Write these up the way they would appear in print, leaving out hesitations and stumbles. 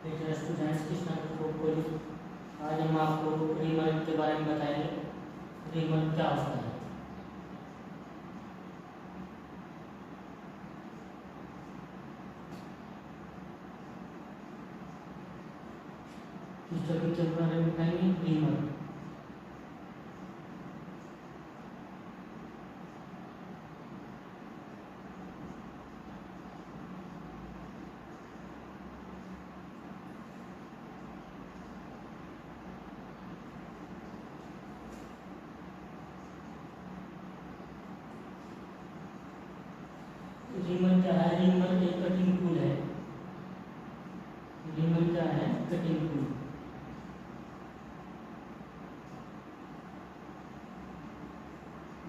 Students की आज हम आपको रीमर के बारे में बताएंगे। रीमर क्या होता है। इस टॉपिक के बारे में बताएंगे रीमर। रीमर क्या है? रीमर एक कटिंग टूल है। रीमर क्या है? Cutting tool.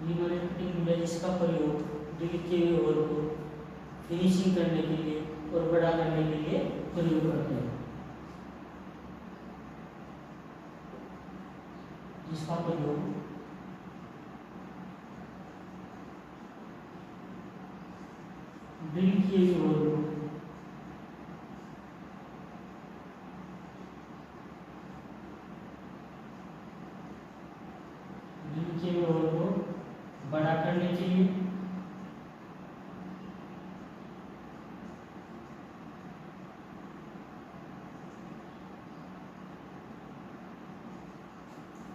रीमर एक कटिंग टूल है जिसका प्रयोग डिलीट किए हुए होल को फिनिशिंग करने के लिए और बड़ा करने के लिए प्रयोग करते हैं। जिसका प्रयोग डिलीट किए हुए होल को बड़ा करने के लिए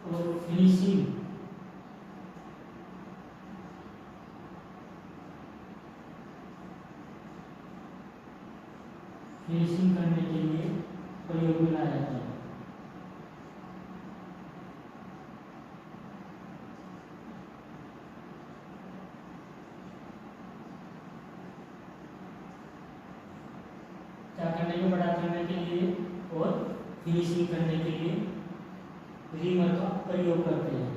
और फिनिशिंग करने के लिए प्रयोग में लाया जाता है। क्या करने को? बड़ा करने के लिए और फिनिशिंग करने के लिए रीमर का प्रयोग करते हैं,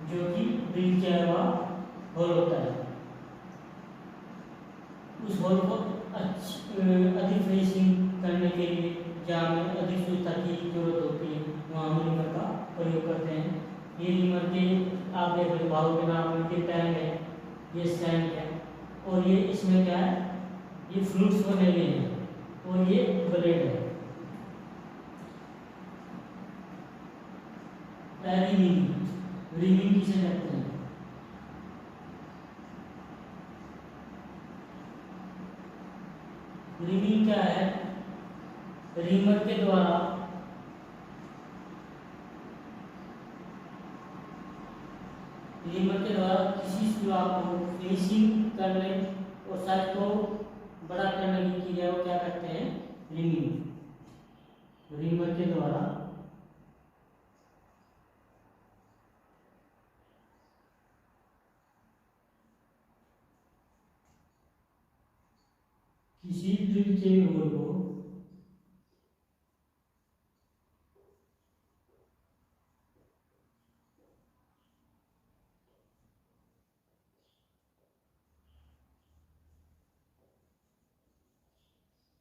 जो कि ड्रिल किया हुआ होल होता है। उस होल को अधिक फिनिशिंग करने के लिए जहाँ में अधिक सुविधा की जरूरत होती है वहाँ हम रीमर का प्रयोग करते हैं। ये रीमर के आप देख रहे भाव के नाम के टैंक है, ये स्टैंड है और ये इसमें क्या है? ये फ्लूट्स बने हुए हैं और ये ब्लेड है। रीमिंग किसे कहते हैं? रीमिंग क्या है? रीमर के द्वारा किसी सुराख को फिनिशिंग करने और साइज को बड़ा करने की क्रिया को क्या कहते हैं? रीमिंग। रीमर के द्वारा किसी ड्रिल के होल को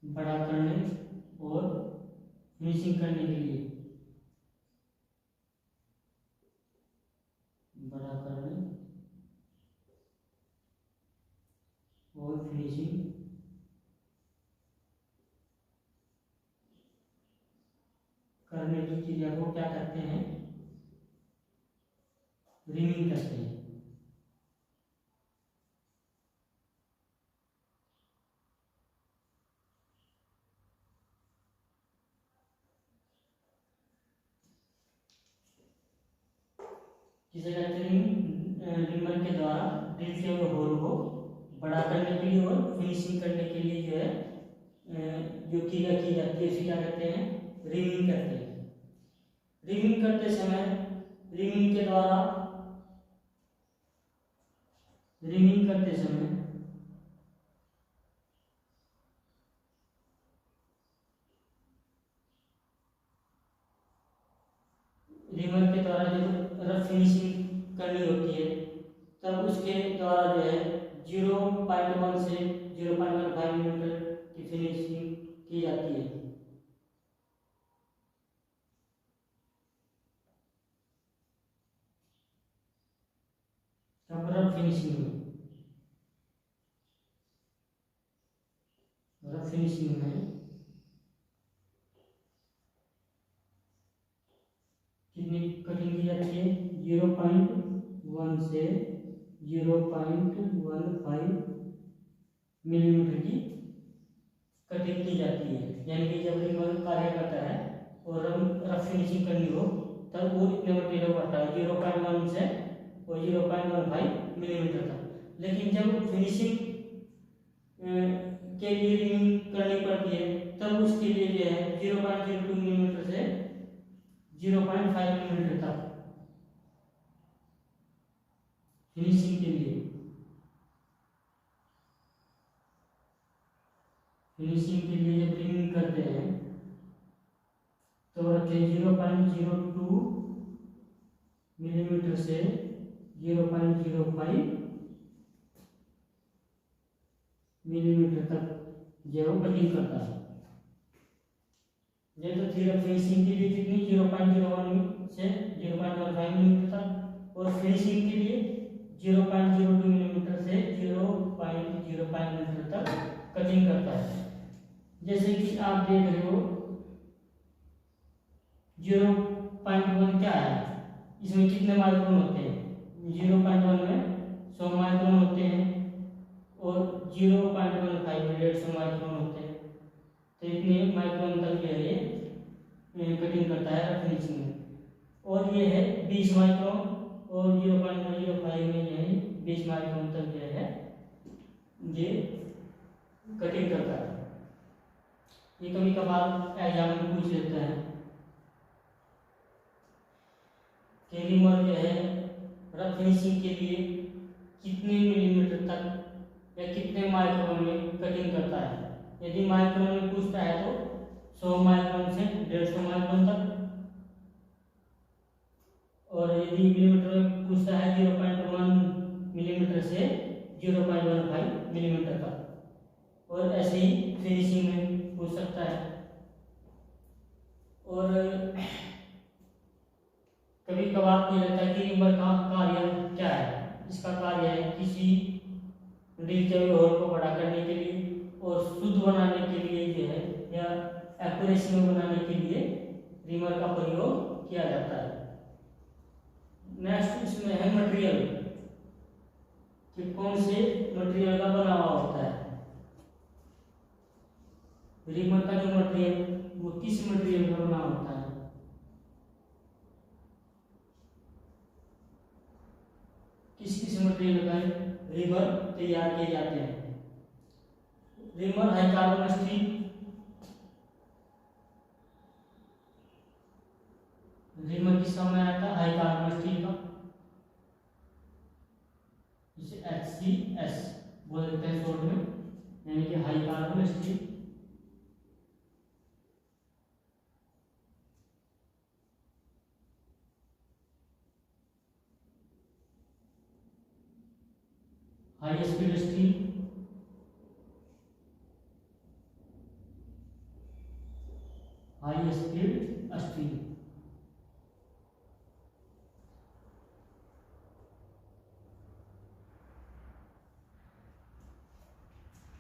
बड़ा करने और फिनिशिंग करने के लिए बड़ा करने और फिनिशिंग करने की क्रिया को क्या कहते हैं? रीमिंग कहते हैं। जिसे कहते हैं रीमर के द्वारा ड्रिल किए हुए होल को बड़ा करने के लिए और फिनिशिंग करने के लिए जो है जो क्रिया की जाती है उसे क्या कहते हैं? रीमिंग कहते हैं। रीमिंग करते समय रीमिंग के द्वारा रीमिंग करते समय रीमर के द्वारा जब रफ फिनिशिंग करनी होती है तब उसके द्वारा जो है 0.1 से 0.15 मिलीमीटर की फिनिशिंग की जाती है। रफ फिनिशिंग में रखिए 0.1 से 0.15 मिलीमीटर की कटिंग की जाती है। यानी कि जब रिमर कार्य करता है और रफ फिनिशिंग करनी हो तब वो इतने मटेरियल को हटाए 0.1 से और 0.15 मिलीमीटर तक। लेकिन जब फिनिशिंग के लिए रिमिंग करनी पड़ती है तब उसके लिए जो है 0.02 मिलीमीटर से 0.5 मिलीमीटर तक फिनिशिंग के लिए जब रिमिंग करते हैं तो रखें 0.02 मिलीमीटर से 0.05 मिलीमीटर तक जो कटिंग करता है। ये तो थी फिनिशिंग के लिए कितनी 0.01 से 0.15 मिलीमीटर तक और फिनिशिंग के लिए 0.02 मिलीमीटर से 0.05 मिलीमीटर तक कटिंग करता है। जैसे कि आप देख रहे हो 0.1 क्या है, इसमें कितने माइक्रोन होते हैं? 0.1 में 100 माइक्रोन होते हैं और 0.15 में 150 माइक्रोन होते हैं। तो इतने माइक्रोन तक जो है ये कटिंग करता है फिनिशिंग में। और ये है 20 माइक्रोन और 0.05 में जो है 20 माइक्रोन तक जो है ये कटिंग करता है। ये कभी कभार एग्जाम में पूछ लेता है कि रिमर जो है रफ फिनिशिंग के लिए कितने मिलीमीटर तक या कितने माइक्रोन में कटिंग करता है। यदि माइक्रोन में पूछता है तो 100 माइक्रोन से 150 माइक्रोन तक, और यदि मिलीमीटर में पूछता है 0.1 मिलीमीटर से 0.15 मिलीमीटर तक। और ऐसे ही फिनिशिंग में पूछ सकता है। और कभी कभार पूछ लेता है कि रिमर का कार्य क्या है। इसका कार्य है किसी ड्रिल किए हुए होल को बड़ा करने के लिए और शुद्ध बनाने के लिए जो है या एक्यूरेसी में बनाने के लिए रिमर का प्रयोग किया जाता है। नेक्स्ट इसमें है मटेरियल कि कौन से मटेरियल का बना हुआ होता है। रिमर का जो मटेरियल वो किस मटेरियल का बना होता है? किस मटेरियल का रिमर तैयार किए जाते हैं? Reamer high carbon steel, reamer किसका बनाया था? हाई कार्बन स्टील का, जिसे HCS बोल देते हैं शॉर्ट में, यानी कि high carbon steel. High speed steel, high speed steel.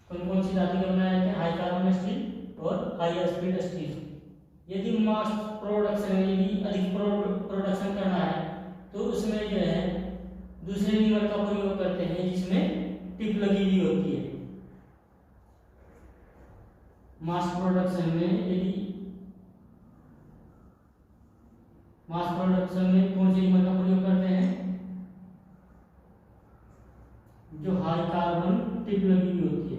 कौन कौन सी धातु का बनाया जाता है? हाई कार्बन स्टील और हाई स्पीड स्टील। यदि मास प्रोडक्शन में यदि अधिक प्रोडक्शन करना है तो उसमें जो है दूसरे रिमर का प्रयोग करते हैं जिसमें टिप लगी हुई होती है। मास प्रोडक्शन में कौन से रिमर का प्रयोग करते हैं? जो हाई कार्बन टिप लगी हुई होती है।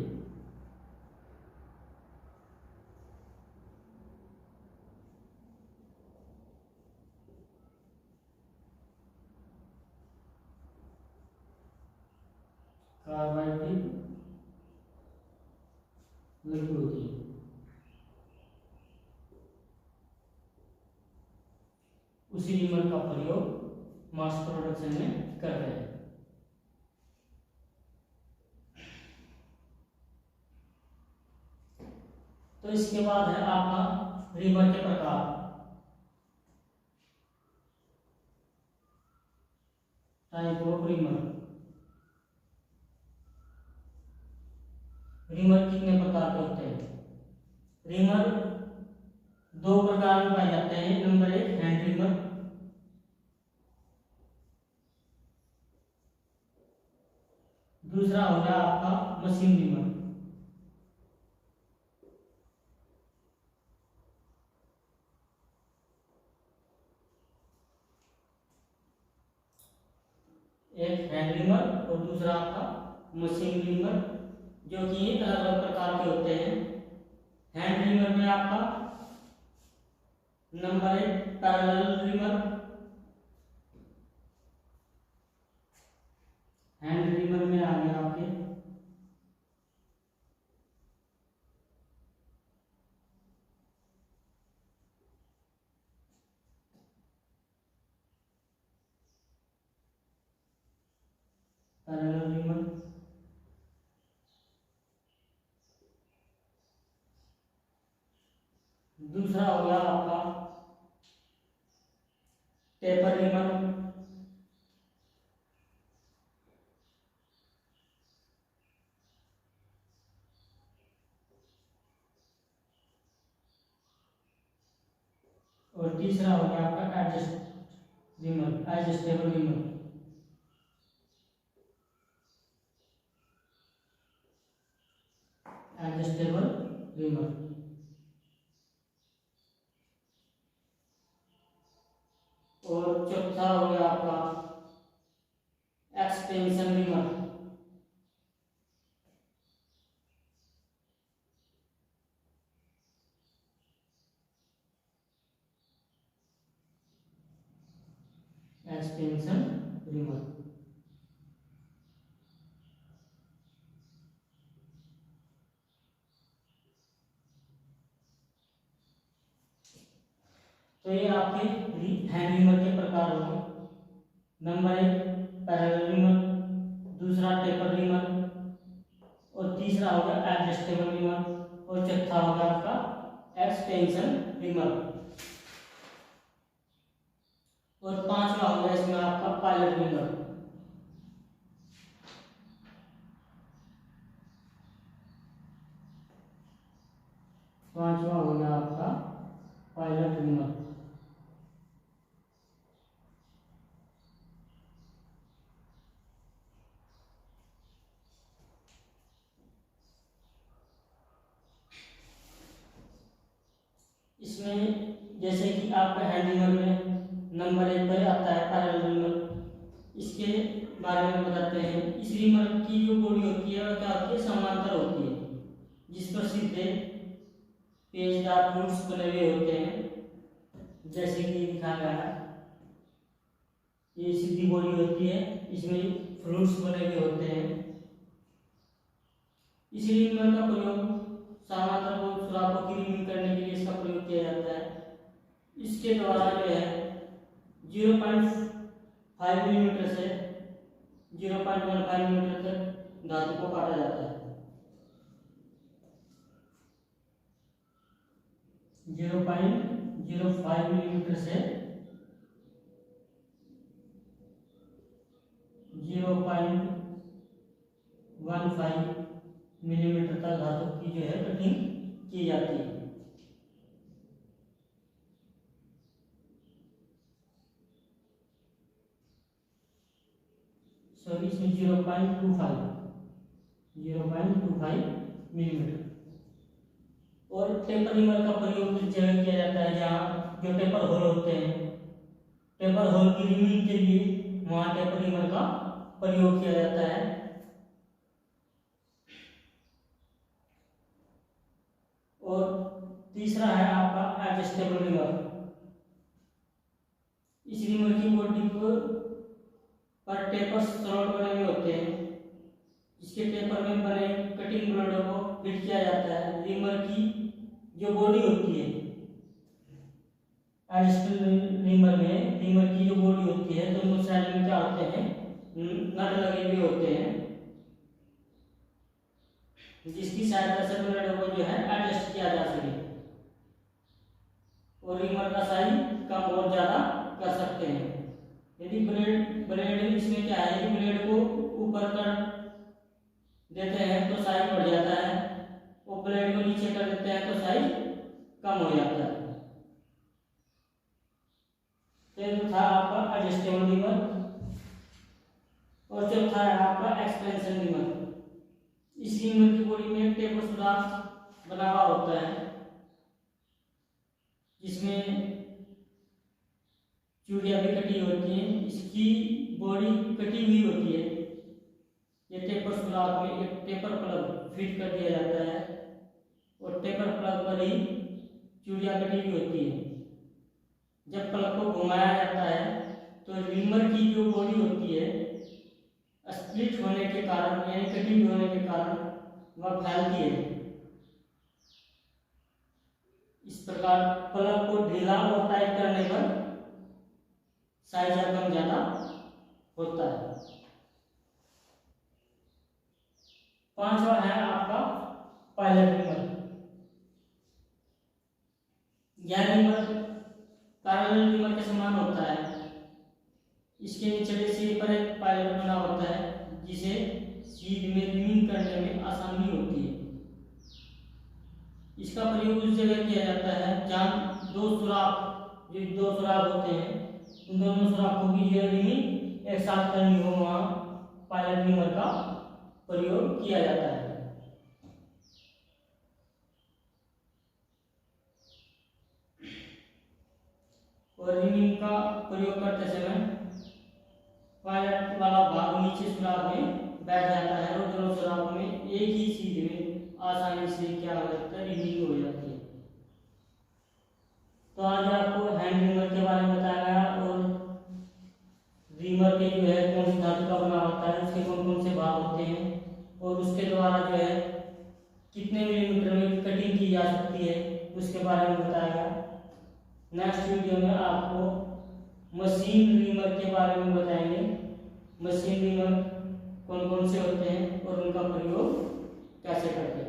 कार्बाइड टिप लगी होती है। उसी रिमर का प्रयोग मास प्रोडक्शन में कर रहे हैं। तो इसके बाद है आपका रिमर के प्रकार। Type of reamer. रिमर कितने प्रकार के होते हैं? रिमर दो प्रकार में पाए जाते हैं। नंबर 1 हैंड रिमर दूसरा हो गया आपका मशीन लीवर। एक हैंड लीवर और दूसरा आपका मशीन लीवर, जो कि अलग अलग प्रकार के होते हैं। हैंड लीवर में आपका number 1 parallel lever. Hand lever में आ गया आपके पैरेलल लीवर। दूसरा हो गया आपका टेपर लीवर। और तीसरा हो गया आपका एडजस्टेबल लीवर। Adjustable lever. और चौथा हो गया आपका एक्सटेंशन लीवर। Extension liver. तो ये आपके हैंड लीवर के प्रकार हो गए। नंबर 1 पैरेलल लीवर, दूसरा टेपर लीवर, और तीसरा होगा एडजस्टेबल लीवर, और चौथा होगा आपका एक्सटेंशन लीवर, और पांचवा होगा इसमें आपका पायलट लीवर। पांचवा होगा आपका पायलट लीवर। इसमें जैसे कि आपका हैंड लीवर में नंबर 1 पर आता है पैरेलल लीवर। इसके बारे में बताते हैं। इस लीवर की जो बॉडी होती है वह क्या होती है, समांतर होती है, जिस पर सीधे पेचदार फ्लूइड्स बने हुए होते हैं, जैसे कि दिखा गया है। ये सीधी बॉडी होती है, इसमें फ्लूइड्स बने हुए होते हैं। इस लीवर का प्रयोग समांतर को सुराखों की रिंग करने के लिए इसका प्रयोग किया जाता है। इसके द्वारा जो है 0.5 मिलीमीटर से 0.15 मिलीमीटर तक धातु को काटा जाता है। 0.05 मिलीमीटर से 0.15 मिलीमीटर तक धातु की जो है कटिंग की जाती है। सॉरी, इसमें 0.25 मिलीमीटर। और टेपर लीवर का प्रयोग किस जगह किया जाता है, जहाँ जो टेपर होल होते हैं, टेपर होल की रिमूविंग के लिए वहाँ टेपर लीवर का प्रयोग किया जाता है। और तीसरा है आपका एडजस्टेबल लीवर। इस लीवर की बॉडी पर टेपर स्लॉट बने हुए होते हैं। इसके टेपर में बने कटिंग ब्लेडों को फिट किया जाता है। लीवर की जो बॉडी होती है, एडजस्टेबल लीवर में लीवर की जो बॉडी होती है, दोनों साइड में क्या होते हैं, नट लगे हुए होते हैं, जिसकी सहायता से ब्लेड को जो है एडजस्ट किया जा सके और लीवर का साइज कम और ज्यादा कर सकते हैं। यदि ब्लेड इसमें क्या है कि ब्लेड को ऊपर कर देते हैं तो साइज बढ़ जाता है, और ब्लेड को नीचे कर देते हैं तो साइज कम हो जाता है। तो था आपका एडजस्टेबल लीवर। और चौथा है आपका एक्सपेंशन रीमर। इस रीमर की बॉडी में टेपर सुराख बना हुआ होता है, जिसमें चूड़ियां भी कटी होती हैं। इसकी बॉडी कटी हुई होती है। ये टेपर सुराख में एक टेपर प्लग फिट कर दिया जाता है और टेपर प्लग पर ही चूड़ियां कटी हुई होती है। जब प्लग को घुमाया जाता है तो रीमर की जो बॉडी होती है स्प्लिट होने के कारण यानी कटी हुई होने के कारण वह फैलती है। इस प्रकार प्लग को ढीला और टाइट करने पर साइज कम ज्यादा होता है। पांचवा है आपका पायलट रीमर। यह रीमर पैरेलल रीमर के समान होता है। इसके निचले सिरे पर एक पायलट बना होता है जिसे सीध में रीमिंग करने में आसानी होती है। इसका प्रयोग उस जगह किया जाता है जहाँ दो सुराख होते हैं, उन दोनों सुराखों की जो रीमिंग एक साथ करनी हो, वहाँ पायलट रीमर का प्रयोग किया जाता है। और रीमिंग का प्रयोग करते समय पायलट वाला भाग नीचे सुराख में बैठ जाता है और दोनों सुराख में एक ही सीध में आसानी से क्या हो जाता है, रीमिंग हो जाती है। तो आज आपको हैंड रीमर के बारे में बताया गया और रीमर के जो है कौन सी धातु का बना होता है, उसके कौन कौन से भाग होते हैं और उसके द्वारा जो है कितने मिलीमीटर में कटिंग की जा सकती है, उसके बारे में बताया गया। नेक्स्ट वीडियो में आपको मशीन रीमर के बारे में बताएंगे। मशीन रीमर कौन कौन से होते हैं और उनका प्रयोग कैसे करते हैं।